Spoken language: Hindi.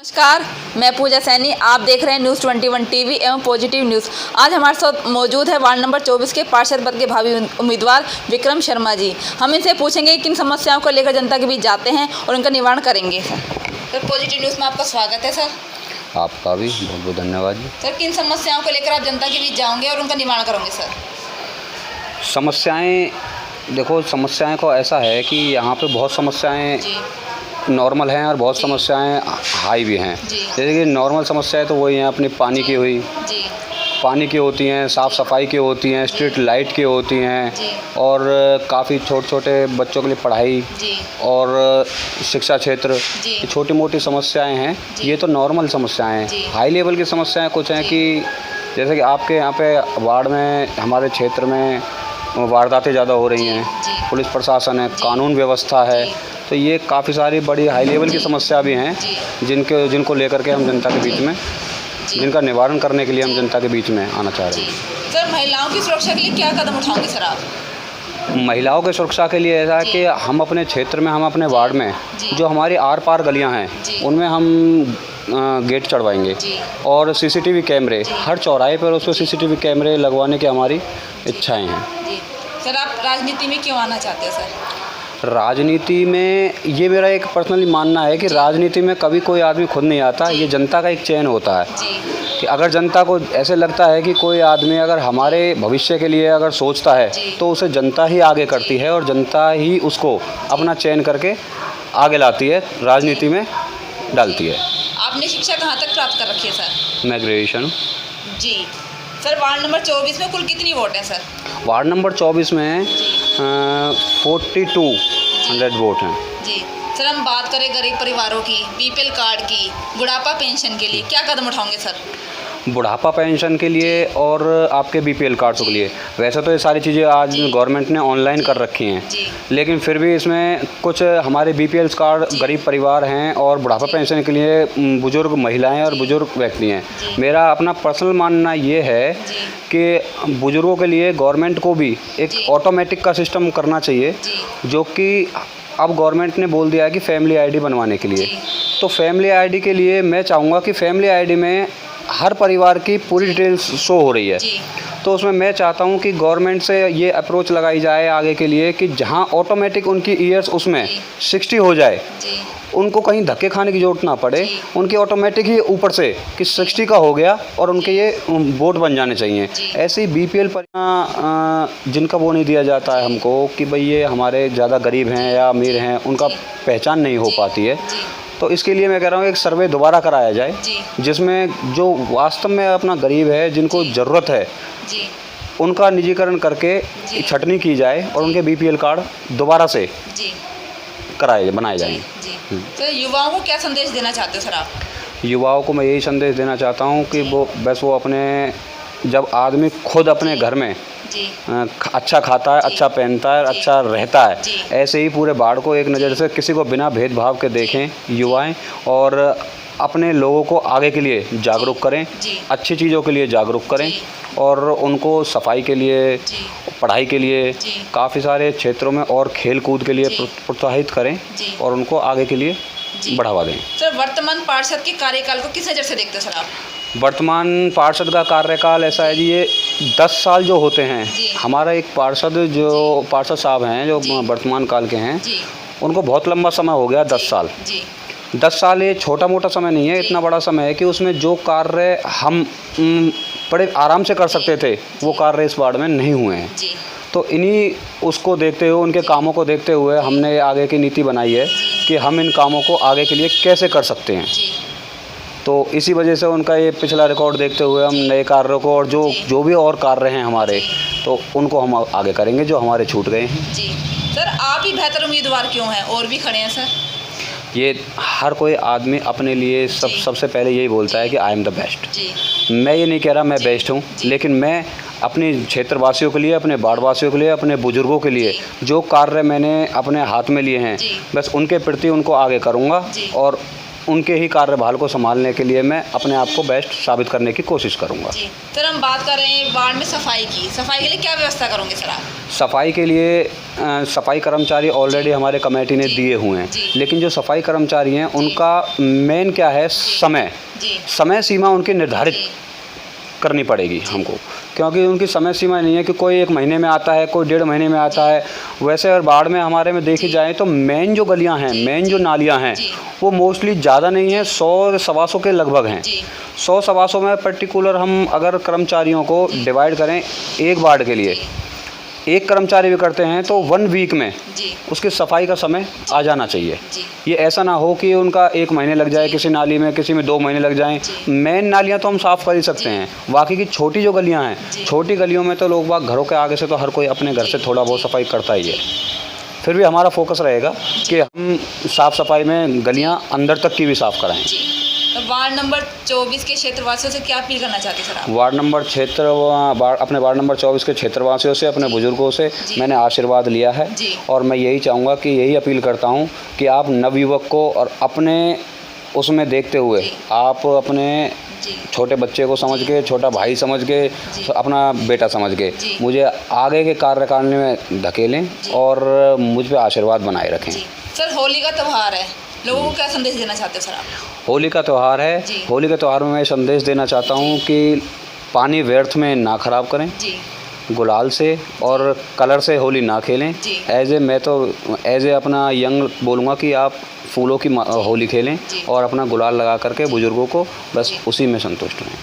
नमस्कार, मैं पूजा सैनी। आप देख रहे हैं न्यूज़ 21 टीवी एवं पॉजिटिव न्यूज़। आज हमारे साथ मौजूद है वार्ड नंबर 24 के पार्षद पद के भावी उम्मीदवार विक्रम शर्मा जी। हम इनसे पूछेंगे किन समस्याओं को लेकर जनता के बीच जाते हैं और उनका निवारण करेंगे। सर, पॉजिटिव न्यूज़ में आपका स्वागत है। सर, आपका भी बहुत बहुत धन्यवाद जी। सर, किन समस्याओं को लेकर आप जनता के बीच जाओगे और उनका निवारण करोगे? सर, समस्याएं देखो, समस्याएं को ऐसा है कि यहाँ पे बहुत समस्याएं नॉर्मल हैं और बहुत समस्याएं हाई भी हैं। जैसे कि नॉर्मल समस्याएं तो वही हैं, अपनी पानी की हुई, पानी की होती हैं, साफ़ सफाई की होती हैं, स्ट्रीट लाइट की होती हैं, और काफ़ी छोटे छोटे बच्चों के लिए पढ़ाई और शिक्षा क्षेत्र, छोटी मोटी समस्याएं हैं। ये तो नॉर्मल समस्याएं हैं। हाई लेवल की समस्याएं कुछ हैं कि जैसे कि आपके यहाँ पे वार्ड में, हमारे क्षेत्र में वारदातें ज़्यादा हो रही हैं, पुलिस प्रशासन है, कानून व्यवस्था है, तो ये काफ़ी सारी बड़ी हाई लेवल की समस्या भी हैं जिनको लेकर के हम जनता के बीच में, जिनका निवारण करने के लिए हम जनता के बीच में आना चाह रहे हैं। सर, महिलाओं की सुरक्षा के लिए क्या कदम उठाओगे? सर, आप महिलाओं की सुरक्षा के लिए ऐसा है कि हम अपने क्षेत्र में, हम अपने वार्ड में जो हमारी आर पार गलियां हैं उनमें हम गेट चढ़वाएंगे और सीसीटीवी कैमरे हर चौराहे पर, उस पर सीसीटीवी कैमरे लगवाने की हमारी इच्छाएं हैं। सर, आप राजनीति में क्यों आना चाहते हो? सर, राजनीति में ये मेरा एक पर्सनली मानना है कि राजनीति में कभी कोई आदमी खुद नहीं आता, ये जनता का एक चयन होता है कि अगर जनता को ऐसे लगता है कि कोई आदमी अगर हमारे भविष्य के लिए अगर सोचता है तो उसे जनता ही आगे करती है और जनता ही उसको अपना चयन करके आगे लाती है, राजनीति में डालती है। आपने शिक्षा कहाँ तक प्राप्त कर रखी है? सर, मैं ग्रेजुएशन हूँ जी। सर, वार्ड नंबर 24 में कुल कितनी वोट हैं? सर, वार्ड नंबर 24 में 4200 वोट हैं जी। सर, हम बात करें गरीब परिवारों की, बीपीएल कार्ड की, बुढ़ापा पेंशन के लिए क्या कदम उठाओगे? सर, बुढ़ापा पेंशन के लिए और आपके बीपीएल कार्ड्स के लिए, वैसे तो ये सारी चीज़ें आज गवर्नमेंट ने ऑनलाइन कर रखी हैं, लेकिन फिर भी इसमें कुछ हमारे बीपीएल कार्ड गरीब परिवार हैं और बुढ़ापा पेंशन के लिए बुज़ुर्ग महिलाएं और बुज़ुर्ग व्यक्ति हैं। मेरा अपना पर्सनल मानना ये है कि बुज़ुर्गों के लिए गवर्नमेंट को भी एक ऑटोमेटिक का सिस्टम करना चाहिए, जो कि अब गवर्नमेंट ने बोल दिया है कि फैमिली आईडी बनवाने के लिए। तो फैमिली आईडी के लिए मैं चाहूँगा कि फैमिली आईडी में हर परिवार की पूरी डिटेल्स शो हो रही है, तो उसमें मैं चाहता हूं कि गवर्नमेंट से ये अप्रोच लगाई जाए आगे के लिए कि जहां ऑटोमेटिक उनकी ईयर्स उसमें 60 हो जाए, उनको कहीं धक्के खाने की ज़रूरत ना पड़े, उनकी ऑटोमेटिक ही ऊपर से कि 60 का हो गया और उनके ये वोट बन जाने चाहिए। ऐसे ही बीपीएल पर जिनका वो नहीं दिया जाता है हमको कि भाई ये हमारे ज़्यादा गरीब हैं या अमीर हैं, उनका पहचान नहीं हो पाती है, तो इसके लिए मैं कह रहा हूँ एक सर्वे दोबारा कराया जाए जिसमें जो वास्तव में अपना गरीब है, जिनको ज़रूरत है, उनका निजीकरण करके छटनी की जाए और उनके बीपीएल कार्ड दोबारा से बनाए जाएँ। तो युवाओं को क्या संदेश देना चाहते हो? सर, आप युवाओं को मैं यही संदेश देना चाहता हूँ कि वो अपने, जब आदमी खुद अपने घर में अच्छा खाता है, अच्छा पहनता है, अच्छा रहता है, ऐसे ही पूरे वार्ड को एक नज़र से किसी को बिना भेदभाव के देखें युवाएं और अपने लोगों को आगे के लिए जागरूक करें, अच्छी चीज़ों के लिए जागरूक करें और उनको सफाई के लिए, पढ़ाई के लिए, काफ़ी सारे क्षेत्रों में और खेल कूद के लिए प्रोत्साहित करें और उनको आगे के लिए बढ़ावा दें। सर, वर्तमान पार्षद के कार्यकाल को किस नज़र से देखते हो? सर, आप वर्तमान पार्षद का कार्यकाल ऐसा है जी, ये 10 साल जो होते हैं, हमारा एक पार्षद साहब हैं जो वर्तमान काल के हैं, उनको बहुत लंबा समय हो गया, 10 साल। 10 साल ये छोटा मोटा समय नहीं है, इतना बड़ा समय है कि उसमें जो कार्य हम बड़े आराम से कर सकते थे वो कार्य इस वार्ड में नहीं हुए हैं। तो इन्हीं उसको देखते हुए, उनके कामों को देखते हुए हमने आगे की नीति बनाई है कि हम इन कामों को आगे के लिए कैसे कर सकते हैं। तो इसी वजह से उनका ये पिछला रिकॉर्ड देखते हुए हम नए कार्यों को और जो भी और कार्य हैं हमारे, तो उनको हम आगे करेंगे जो हमारे छूट गए हैं। जी। सर, आप ही बेहतर उम्मीदवार क्यों हैं? और भी खड़े हैं? सर, ये हर कोई आदमी अपने लिए सबसे पहले यही बोलता है कि आई एम द बेस्ट। मैं ये नहीं कह रहा मैं बेस्ट हूँ, लेकिन मैं अपने क्षेत्रवासियों के लिए, अपने वार्डवासियों के लिए, अपने बुजुर्गों के लिए जो कार्य मैंने अपने हाथ में लिए हैं, बस उनके प्रति उनको आगे करूँगा और उनके ही कार्यभार को संभालने के लिए मैं अपने आप को बेस्ट साबित करने की कोशिश करूँगा। जी सर, हम बात कर रहे हैं वार्ड में सफाई की। सफाई के लिए क्या व्यवस्था करोगे सर आप? सफाई के लिए सफाई कर्मचारी ऑलरेडी हमारे कमेटी ने दिए हुए हैं, लेकिन जो सफाई कर्मचारी हैं उनका मेन क्या है, समय सीमा उनकी निर्धारित करनी पड़ेगी हमको, क्योंकि उनकी समय सीमा नहीं है कि कोई 1 महीने में आता है, कोई 1.5 महीने में आता है। वैसे अगर बाढ़ में हमारे में देखी जाए तो मेन जो गलियां हैं, मेन जो नालियां हैं वो मोस्टली ज़्यादा नहीं है, 100 सवा 100 के लगभग हैं। 100 सवा 100 में पर्टिकुलर हम अगर कर्मचारियों को डिवाइड करें एक वार्ड के लिए, एक कर्मचारी भी करते हैं तो 1 वीक में उसकी सफाई का समय आ जाना चाहिए। ये ऐसा ना हो कि उनका 1 महीने लग जाए किसी नाली में, किसी में 2 महीने लग जाएं। मेन नालियां तो हम साफ़ कर ही सकते हैं, बाकी की छोटी जो गलियां हैं, छोटी गलियों में तो लोग बाग घरों के आगे से तो हर कोई अपने घर से थोड़ा बहुत सफाई करता ही है। फिर भी हमारा फोकस रहेगा कि हम साफ़ सफाई में गलियाँ अंदर तक की भी साफ़ कराएँ। तो वार्ड नंबर 24 के क्षेत्रवासियों से क्या अपील करना चाहते हैं सर आप? अपने वार्ड नंबर 24 के क्षेत्रवासियों से, अपने बुजुर्गों से मैंने आशीर्वाद लिया है और मैं यही चाहूँगा कि यही अपील करता हूँ कि आप नवयुवक को और अपने उसमें देखते हुए आप अपने छोटे बच्चे को समझ के, छोटा भाई समझ के, अपना बेटा समझ के मुझे आगे के कार्यकाल में धकेलें और मुझ पे आशीर्वाद बनाए रखें। सर, होली का त्यौहार है, लोगों को क्या संदेश देना चाहते हो सर आप? होली का त्यौहार है, होली के त्यौहार में मैं संदेश देना चाहता हूँ कि पानी व्यर्थ में ना ख़राब करें, गुलाल से और कलर से होली ना खेलें। मैं तो एज ए अपना यंग बोलूँगा कि आप फूलों की होली खेलें और अपना गुलाल लगा करके बुज़ुर्गों को बस उसी में संतुष्ट रहें।